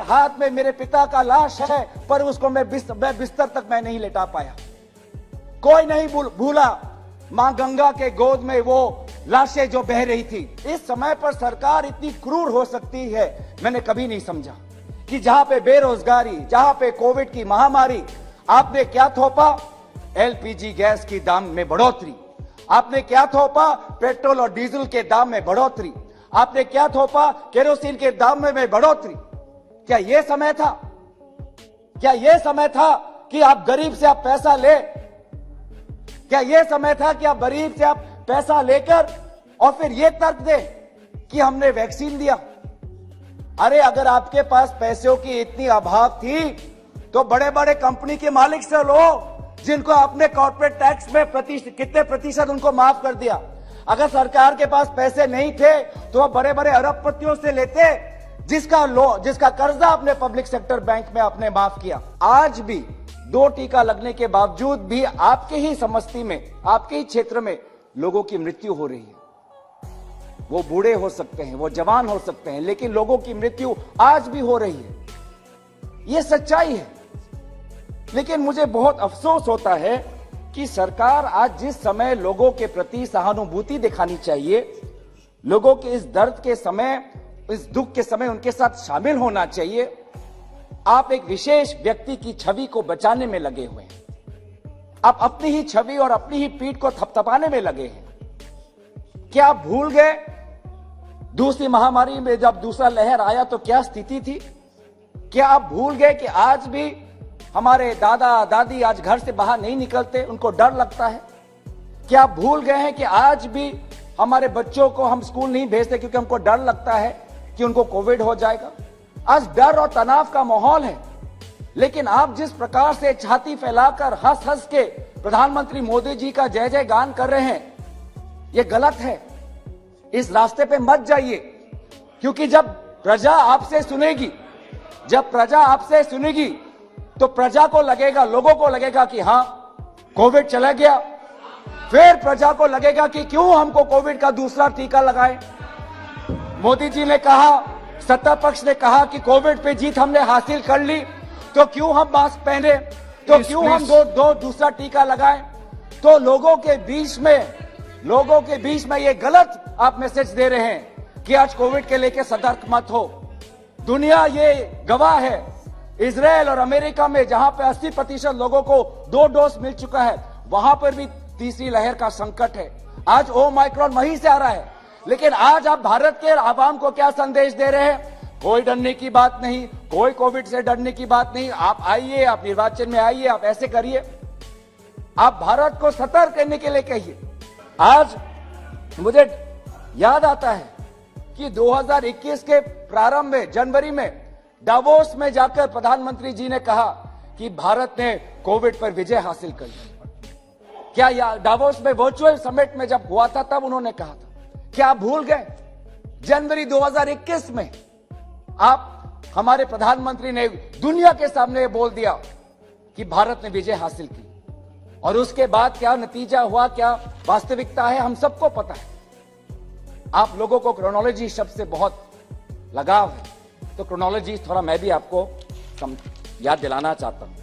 हाथ में मेरे पिता का लाश है, पर उसको मैं बिस्तर तक मैं नहीं लेटा पाया। कोई नहीं भूला मां गंगा के गोद में वो लाशें जो बह रही थी। इस समय पर सरकार इतनी क्रूर हो सकती है, मैंने कभी नहीं समझा कि जहां पे बेरोजगारी, जहां पे कोविड की महामारी, आपने क्या थोपा? एलपीजी गैस की दाम में बढ़ोतरी। आपने क्या थोपा? पेट्रोल और डीजल के दाम में बढ़ोतरी। आपने क्या थोपा? केरोसिन के दाम में बढ़ोतरी। क्या यह समय था? क्या यह समय था कि आप गरीब से आप पैसा ले? क्या यह समय था कि आप गरीब से आप पैसा लेकर और फिर यह तर्क दे कि हमने वैक्सीन दिया? अरे अगर आपके पास पैसों की इतनी अभाव थी तो बड़े बड़े कंपनी के मालिक से लो, जिनको आपने कॉर्पोरेट टैक्स में कितने प्रतिशत उनको माफ कर दिया। अगर सरकार के पास पैसे नहीं थे तो वह बड़े बड़े अरबपतियों से लेते, जिसका कर्जा आपने पब्लिक सेक्टर बैंक में आपने माफ किया। आज भी 2 टीका लगने के बावजूद भी आपके ही समष्टि में, आपके ही क्षेत्र में लोगों की मृत्यु हो रही है। वो बूढ़े हो सकते हैं, वो जवान हो सकते हैं, लेकिन लोगों की मृत्यु आज भी हो रही है। ये सच्चाई है। लेकिन मुझे बहुत अफसोस होता है कि सरकार आज जिस समय लोगों के प्रति सहानुभूति दिखानी चाहिए, लोगों के इस दर्द के समय, इस दुख के समय उनके साथ शामिल होना चाहिए, आप एक विशेष व्यक्ति की छवि को बचाने में लगे हुए हैं। आप अपनी ही छवि और अपनी ही पीठ को थपथपाने में लगे हैं। क्या आप भूल गए दूसरी महामारी में जब दूसरा लहर आया तो क्या स्थिति थी? क्या आप भूल गए कि आज भी हमारे दादा दादी आज घर से बाहर नहीं निकलते, उनको डर लगता है? क्या आप भूल गए हैं कि आज भी हमारे बच्चों को हम स्कूल नहीं भेजते क्योंकि हमको डर लगता है कि उनको कोविड हो जाएगा? आज डर और तनाव का माहौल है। लेकिन आप जिस प्रकार से छाती फैलाकर हंस हंस के प्रधानमंत्री मोदी जी का जय जय गान कर रहे हैं, यह गलत है। इस रास्ते पे मत जाइए, क्योंकि जब प्रजा आपसे सुनेगी, तो प्रजा को लगेगा, लोगों को लगेगा कि हां कोविड चला गया। फिर प्रजा को लगेगा कि क्यों हमको कोविड का दूसरा टीका लगाए। मोदी जी ने कहा, सत्ता पक्ष ने कहा कि कोविड पे जीत हमने हासिल कर ली, तो क्यों हम मास्क पहने, तो क्यों हम दूसरा टीका लगाएं? तो लोगों के बीच में ये गलत आप मैसेज दे रहे हैं कि आज कोविड के लेके सतर्क मत हो। दुनिया ये गवाह है, इजराइल और अमेरिका में जहां पे 80% लोगों को 2 डोज मिल चुका है, वहां पर भी तीसरी लहर का संकट है। आज ओमाइक्रॉन वहीं से आ रहा है। लेकिन आज आप भारत के आवाम को क्या संदेश दे रहे हैं? कोई डरने की बात नहीं, कोई कोविड से डरने की बात नहीं। आप आइए, आप निर्वाचन में आइए, आप ऐसे करिए। आप भारत को सतर्क करने के लिए कहिए। आज मुझे याद आता है कि 2021 के प्रारंभ में, जनवरी में डावोस में जाकर प्रधानमंत्री जी ने कहा कि भारत ने कोविड पर विजय हासिल कर ली। क्या डावोस में वर्चुअल समिट में जब हुआ था तब उन्होंने कहा था? क्या आप भूल गए? जनवरी 2021 में आप, हमारे प्रधानमंत्री ने दुनिया के सामने बोल दिया कि भारत ने विजय हासिल की। और उसके बाद क्या नतीजा हुआ, क्या वास्तविकता है, हम सबको पता है। आप लोगों को क्रोनोलॉजी शब्द से बहुत लगाव है, तो क्रोनोलॉजी थोड़ा मैं भी आपको याद दिलाना चाहता हूं।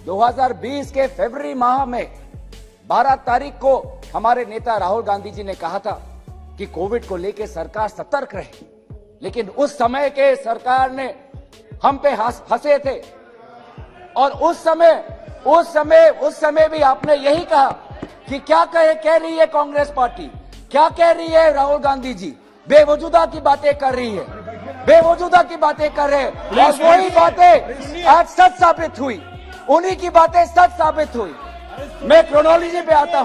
2020 के फरवरी माह में 12 तारीख को हमारे नेता राहुल गांधी जी ने कहा था कि कोविड को लेकर सरकार सतर्क रहे। लेकिन उस समय के सरकार ने हम पे हंसे थे। और उस समय भी आपने यही कहा कि क्या कह रही है कांग्रेस पार्टी, क्या कह रही है राहुल गांधी जी? बेवजूदा की बातें कर रही है, बेवजूदा की बातें कर रहे हैं। और वही बातें आज सच साबित हुई, उन्हीं की बातें सच साबित हुई। मैं क्रोनोलॉजी पे आता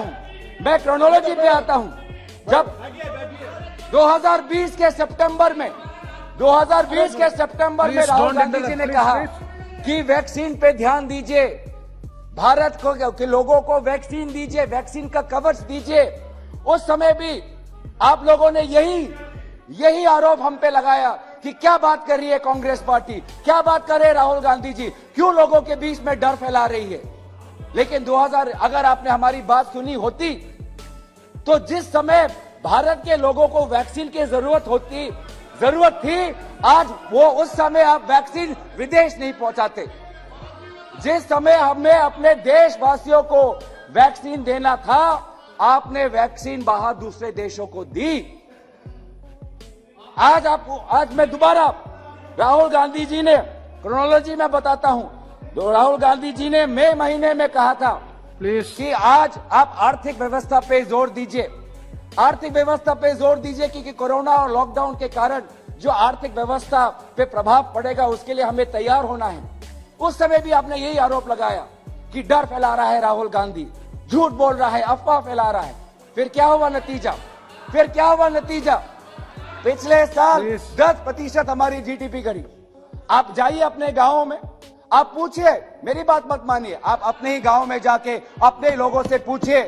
हूं। जब 2020 के सितंबर में राहुल गांधी जी ने कहा कि वैक्सीन पे ध्यान दीजिए, भारत को के लोगों को वैक्सीन दीजिए, वैक्सीन का कवच दीजिए। उस समय भी आप लोगों ने यही आरोप हम पे लगाया कि क्या बात कर रही है कांग्रेस पार्टी, क्या बात कर रहे राहुल गांधी जी, क्यों लोगों के बीच में डर फैला रही है। लेकिन अगर आपने हमारी बात सुनी होती तो जिस समय भारत के लोगों को वैक्सीन की जरूरत होती जरूरत थी, आज वो उस समय आप वैक्सीन विदेश नहीं पहुंचाते। जिस समय हमें अपने देशवासियों को वैक्सीन देना था, आपने वैक्सीन बाहर दूसरे देशों को दी। आज मैं दोबारा राहुल गांधी जी ने, क्रोनोलॉजी में बताता हूं, तो राहुल गांधी जी ने मई महीने में कहा था कि आज आप आर्थिक व्यवस्था पे जोर दीजिए, आर्थिक व्यवस्था पे जोर दीजिए, क्योंकि कोरोना और लॉकडाउन के कारण जो आर्थिक व्यवस्था पे प्रभाव पड़ेगा उसके लिए हमें तैयार होना है। उस समय भी आपने यही आरोप लगाया कि डर फैला रहा है राहुल गांधी, झूठ बोल रहा है, अफवाह फैला रहा है। फिर क्या हुआ नतीजा? पिछले साल 10% हमारी जीडीपी गिरी। आप जाइए अपने गांवों में, आप पूछिए, मेरी बात मत मानिए, आप अपने ही गांव में जाके अपने लोगों से पूछिए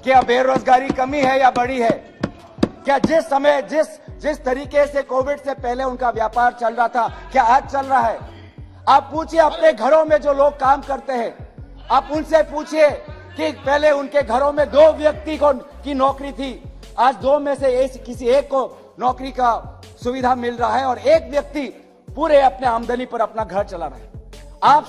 क्या बेरोजगारी कमी है या बढ़ी है? क्या जिस समय जिस तरीके से कोविड से पहले उनका व्यापार चल रहा था, क्या आज चल रहा है? आप पूछिए अपने घरों में जो लोग काम करते हैं, आप उनसे पूछिए कि पहले उनके घरों में 2 व्यक्ति की नौकरी थी, आज 2 में से किसी एक को नौकरी का सुविधा मिल रहा है और एक व्यक्ति पूरे अपने आमदनी पर अपना घर चला रहा है। आप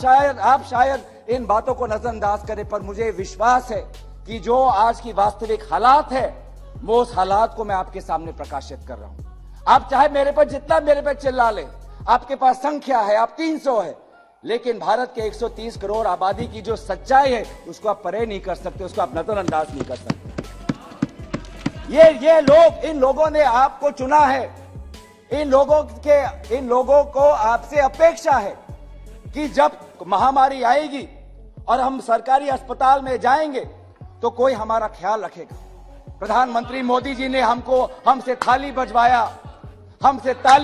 शायद इन बातों को नजरअंदाज करें, पर मुझे विश्वास है कि जो आज की वास्तविक हालात है, वो उस हालात को मैं आपके सामने प्रकाशित कर रहा हूं। आप चाहे जितना मेरे पे चिल्ला ले, आपके पास संख्या है, आप 300 है, लेकिन भारत के 130 करोड़ आबादी की जो सच्चाई है उसको आप परे नहीं कर सकते, उसको आप नजरअंदाज नहीं कर सकते। इन लोगों ने आपको चुना है, इन लोगों को आपसे अपेक्षा है कि जब महामारी आएगी और हम सरकारी अस्पताल में जाएंगे तो कोई हमारा ख्याल रखेगा। प्रधानमंत्री मोदी जी ने हमसे ताली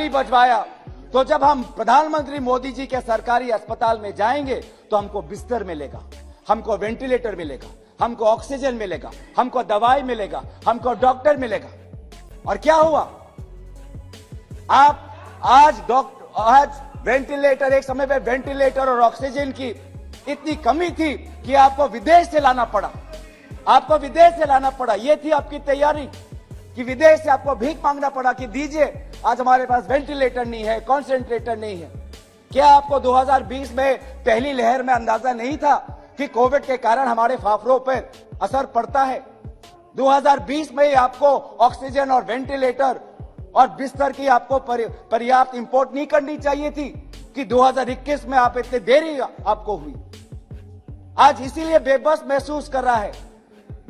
बजवाया, तो जब हम प्रधानमंत्री मोदी जी के सरकारी अस्पताल में जाएंगे तो हमको बिस्तर मिलेगा, हमको वेंटिलेटर मिलेगा, हमको ऑक्सीजन मिलेगा, हमको दवाई मिलेगा, हमको डॉक्टर मिलेगा। और क्या हुआ? आज वेंटिलेटर, एक समय पे वेंटिलेटर और ऑक्सीजन की इतनी कमी थी कि आपको विदेश से लाना पड़ा। ये थी आपकी तैयारी कि विदेश से आपको भीख मांगना पड़ा कि दीजिए, आज हमारे पास वेंटिलेटर नहीं है, कॉन्सेंट्रेटर नहीं है। क्या आपको 2020 में पहली लहर में अंदाजा नहीं था कि कोविड के कारण हमारे फेफड़ों पर असर पड़ता है? 2020 में आपको ऑक्सीजन और वेंटिलेटर और बिस्तर की आपको पर्याप्त इंपोर्ट नहीं करनी चाहिए थी कि 2021 में आप इतनी देरी आपको हुई? आज इसीलिए बेबस महसूस कर रहा है।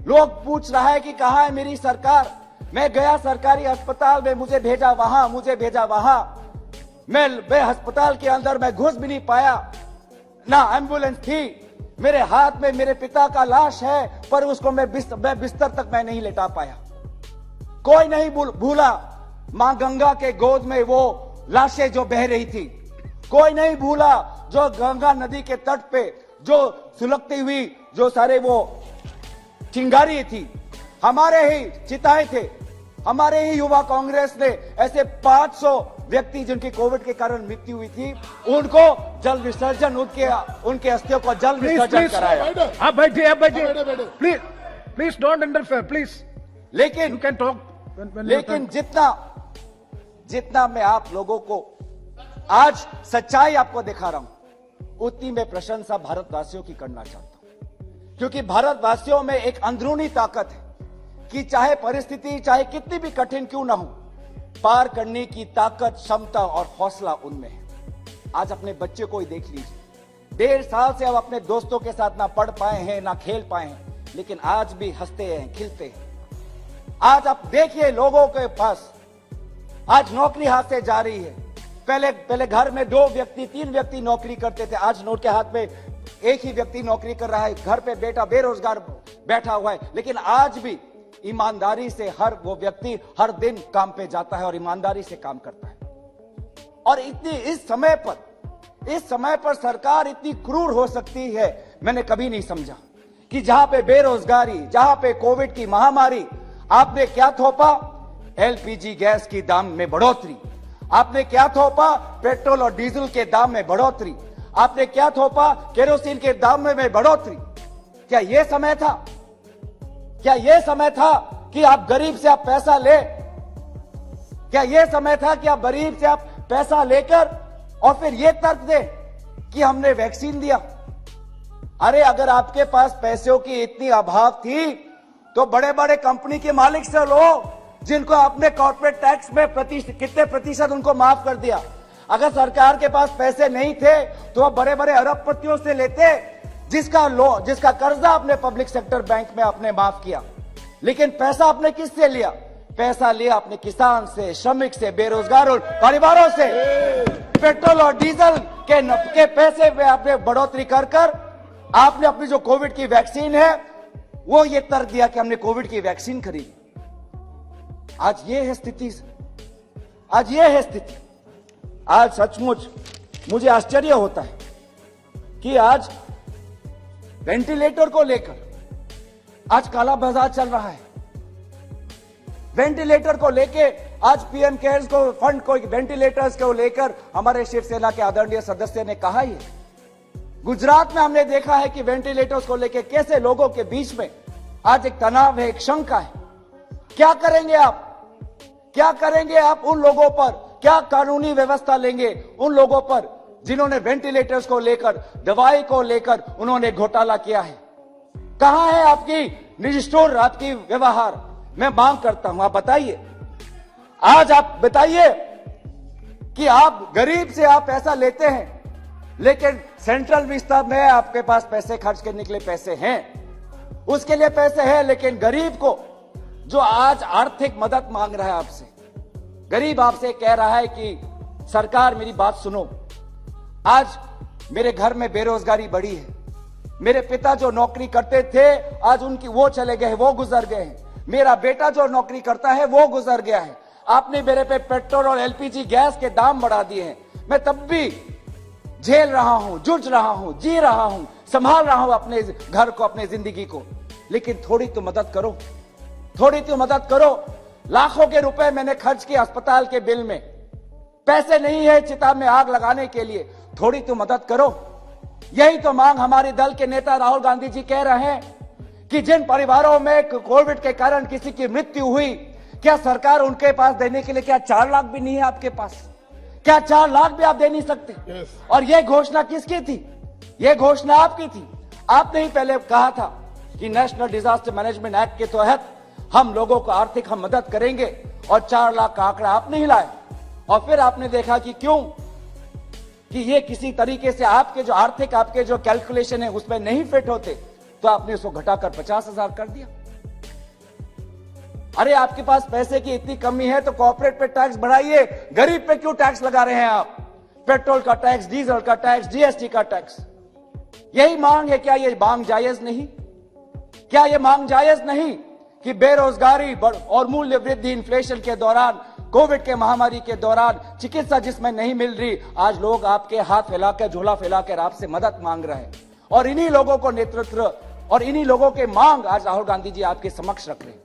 लोग पूछ रहा है कि कहां है मेरी सरकार? मैं गया सरकारी अस्पताल में, मुझे भेजा वहां। मैं अस्पताल के अंदर मैं घुस भी नहीं पाया, ना एम्बुलेंस थी। मेरे हाथ में मेरे पिता का लाश है, पर उसको मैं बिस्तर तक मैं नहीं लेटा पाया। कोई नहीं भूला मां गंगा के गोद में वो लाशें जो बह रही थी। कोई नहीं भूला जो गंगा नदी के तट पे जो सुलगती हुई जो सारे वो चिंगारी थी। हमारे ही चिताएं थे, हमारे ही युवा कांग्रेस ने ऐसे 500 व्यक्ति जिनकी कोविड के कारण मृत्यु हुई थी, उनको जल विसर्जन, उनके अस्थियों को जल विसर्जन कराया। आप बैठिए प्लीज डोंट इंटरफेयर प्लीज। लेकिन यू कैन टॉक। लेकिन जितना मैं आप लोगों को आज सच्चाई आपको दिखा रहा हूं, उतनी मैं प्रशंसा भारतवासियों की करना चाहता हूं, क्योंकि भारतवासियों में एक अंदरूनी ताकत है कि चाहे परिस्थिति चाहे कितनी भी कठिन क्यों ना हो, पार करने की ताकत, क्षमता और हौसला उनमें है। आज अपने बच्चे को ही देख लीजिए, 1.5 साल से अब अपने दोस्तों के साथ ना पढ़ पाए हैं ना खेल पाए हैं, लेकिन आज भी हंसते हैं, खिलते हैं। आज आप देखिए लोगों के पास आज नौकरी हाथ से जा रही है। पहले घर में 2 व्यक्ति 3 व्यक्ति नौकरी करते थे, आज नोट के हाथ में एक ही व्यक्ति नौकरी कर रहा है, घर पे बेटा बेरोजगार बैठा हुआ है, लेकिन आज भी ईमानदारी से हर वो व्यक्ति हर दिन काम पे जाता है और ईमानदारी से काम करता है। और इस समय पर सरकार इतनी क्रूर हो सकती है, मैंने कभी नहीं समझा कि जहां पे बेरोजगारी, जहां पे कोविड की महामारी, आपने क्या थोपा? एलपीजी गैस की दाम में बढ़ोतरी। आपने क्या थोपा? पेट्रोल और डीजल के दाम में बढ़ोतरी। आपने क्या थोपा? केरोसिन के दाम में बढ़ोतरी। क्या यह समय था? क्या यह समय था कि आप गरीब से आप पैसा ले? क्या यह समय था कि आप गरीब से आप पैसा लेकर और फिर यह तर्क दे कि हमने वैक्सीन दिया? अरे अगर आपके पास पैसों की इतनी अभाव थी तो बड़े बड़े कंपनी के मालिक से लो, जिनको आपने कॉर्पोरेट टैक्स में कितने प्रतिशत उनको माफ कर दिया। अगर सरकार के पास पैसे नहीं थे तो आप बड़े बड़े अरबपतियों से लेते, जिसका कर्जा आपने पब्लिक सेक्टर बैंक में आपने माफ किया। लेकिन पैसा आपने किससे लिया? पैसा लिया अपने किसान से, श्रमिक से, बेरोजगार परिवारों से। पेट्रोल और डीजल के पैसे में आपने बढ़ोतरी कर आपने अपनी जो कोविड की वैक्सीन है वो ये तर्क दिया कि हमने कोविड की वैक्सीन खरीदी। आज ये है स्थिति, आज ये है स्थिति। आज सचमुच मुझे आश्चर्य होता है कि आज वेंटिलेटर को लेकर आज काला बाजार चल रहा है। वेंटिलेटर को लेके आज पीएम केयर्स को फंड को वेंटिलेटर्स को लेकर हमारे शिवसेना के आदरणीय सदस्य ने कहा ही। गुजरात में हमने देखा है कि वेंटिलेटर्स को लेकर कैसे लोगों के बीच में आज एक तनाव है, एक शंका है। क्या करेंगे आप? क्या करेंगे आप उन लोगों पर? क्या कानूनी व्यवस्था लेंगे उन लोगों पर जिन्होंने वेंटिलेटर्स को लेकर, दवाई को लेकर उन्होंने घोटाला किया है? कहां है आपकी निष्ठुर आपकी व्यवहार? मैं मांग करता हूं, आप बताइए। आज आप बताइए कि आप गरीब से आप पैसा लेते हैं, लेकिन सेंट्रल विस्तार में आपके पास पैसे खर्च करने के लिए पैसे हैं, उसके लिए पैसे हैं, लेकिन गरीब को जो आज आर्थिक मदद मांग रहा है आपसे, गरीब आपसे कह रहा है कि सरकार मेरी बात सुनो, आज मेरे घर में बेरोजगारी बढ़ी है, मेरे पिता जो नौकरी करते थे आज उनकी वो चले गए, वो गुजर गए हैं, मेरा बेटा जो नौकरी करता है वो गुजर गया है, आपने मेरे पे पेट्रोल और एलपीजी गैस के दाम बढ़ा दिए हैं, मैं तब भी झेल रहा हूं, जूझ रहा हूं, जी रहा हूं, संभाल रहा हूं अपने घर को, अपने जिंदगी को, लेकिन थोड़ी तो मदद करो, थोड़ी तो मदद करो। लाखों के रुपए मैंने खर्च किए अस्पताल के बिल में, पैसे नहीं है चिता में आग लगाने के लिए, थोड़ी तो मदद करो। यही तो मांग हमारे दल के नेता राहुल गांधी जी कह रहे हैं कि जिन परिवारों में कोविड के कारण किसी की मृत्यु हुई, क्या सरकार उनके पास देने के लिए क्या 4 लाख भी नहीं है आपके पास? क्या 4 लाख भी आप दे नहीं सकते? और यह घोषणा किसकी थी? यह घोषणा आपकी थी। आपने ही पहले कहा था कि नेशनल डिजास्टर मैनेजमेंट एक्ट के तहत हम लोगों को आर्थिक हम मदद करेंगे, और 4 लाख का आंकड़ा आपने ही लाया। और फिर आपने देखा कि क्यों कि ये किसी तरीके से आपके जो आर्थिक आपके जो कैलकुलेशन है उसमें नहीं फिट होते, तो आपने उसको घटाकर 50,000 कर दिया। अरे आपके पास पैसे की इतनी कमी है तो कॉर्पोरेट पे टैक्स बढ़ाइए, गरीब पे क्यों टैक्स लगा रहे हैं आप? पेट्रोल का टैक्स, डीजल का टैक्स, जीएसटी का टैक्स, यही मांग है। क्या ये मांग जायज नहीं? क्या ये मांग जायज नहीं कि बेरोजगारी और मूल्य वृद्धि इन्फ्लेशन के दौरान, कोविड के महामारी के दौरान चिकित्सा जिसमें नहीं मिल रही, आज लोग आपके हाथ फैलाकर, झोला फैलाकर आपसे मदद मांग रहे हैं, और इन्हीं लोगों को नेतृत्व और इन्हीं लोगों के मांग आज राहुल गांधी जी आपके समक्ष रख रहे हैं।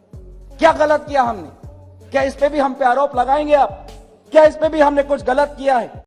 क्या गलत किया हमने? क्या इस पे भी हम पे आरोप लगाएंगे आप? क्या इस पे भी हमने कुछ गलत किया है?